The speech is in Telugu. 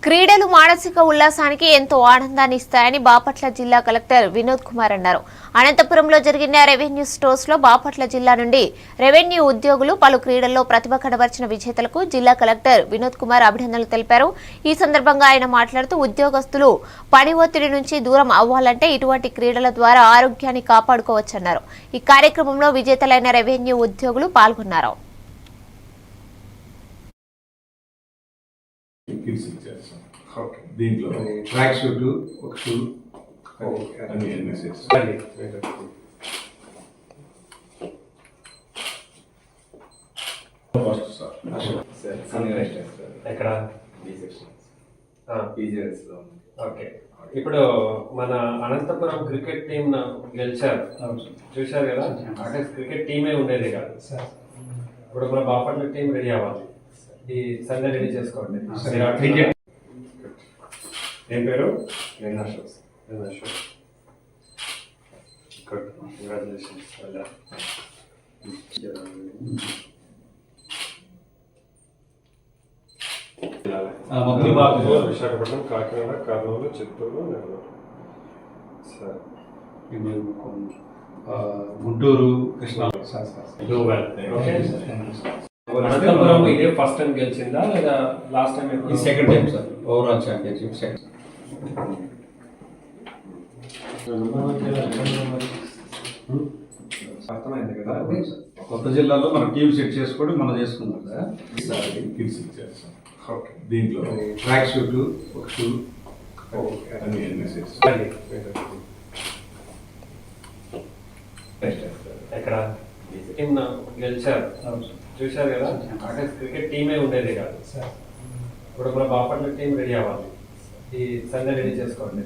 క్రీడలు మానసిక ఉల్లాసానికి ఎంతో ఆనందాన్ని ఇస్తాయని బాపట్ల జిల్లా కలెక్టర్ వినోద్ కుమార్ అన్నారు. అనంతపురంలో జరిగిన రెవెన్యూ స్టోర్స్ లో బాపట్ల జిల్లా నుండి రెవెన్యూ ఉద్యోగులు పలు క్రీడల్లో ప్రతిభ కనబర్చిన విజేతలకు జిల్లా కలెక్టర్ వినోద్ కుమార్ అభినందనలు తెలిపారు. ఈ సందర్భంగా ఆయన మాట్లాడుతూ ఉద్యోగస్తులు పని ఒత్తిడి నుంచి దూరం అవ్వాలంటే ఇటువంటి క్రీడల ద్వారా ఆరోగ్యాన్ని కాపాడుకోవచ్చన్నారు. ఈ కార్యక్రమంలో విజేతలైన రెవెన్యూ ఉద్యోగులు పాల్గొన్నారు. దీంట్లో ట్రాక్ షూట్ ఒక షూ అన్ని ఎన్ఎస్ఎస్ ఫస్ట్ సార్ ఎక్కడ ఓకే. ఇప్పుడు మన అనంతపురం క్రికెట్ టీం గెలిచారు, చూశారు కదా. అంటే క్రికెట్ టీమే ఉండేది కాదు. ఇప్పుడు మన బాపట్ల టీం రెడీ అవ్వాలి. ఈ సండే రెడీ చేసుకోండి. ఏం పేరు? కంగ్రాచులేషన్స్. విశాఖపట్నం, కాకినాడ, కర్నూలు, చిత్తూరు, నెల్లూరు. సరే, గుంటూరు, కృష్ణా. అనంతపురం ఇదే ఫస్ట్ టైం గెలిచిందా లేదా last time? Second time sir, overall championship second. అర్థమైంది కదా. కొత్త జిల్లాలో మనం టీమ్ సెట్ చేసుకొని మనం చేసుకున్నాం సార్. కిడ్స్ ఇచ్చారు సార్. దీంట్లో ట్రాక్ షూట్ ఒక షూ అన్ని ఎన్ఎస్ఎస్ ఎక్కడ టీం గెలిచారు, చూశారు కదా. అంటే క్రికెట్ టీమే ఉండేది కాదు. ఇప్పుడు మన బాపట్ల టీం రెడీ అవ్వాలి. ఈ సండే రెడీ చేసుకోండి.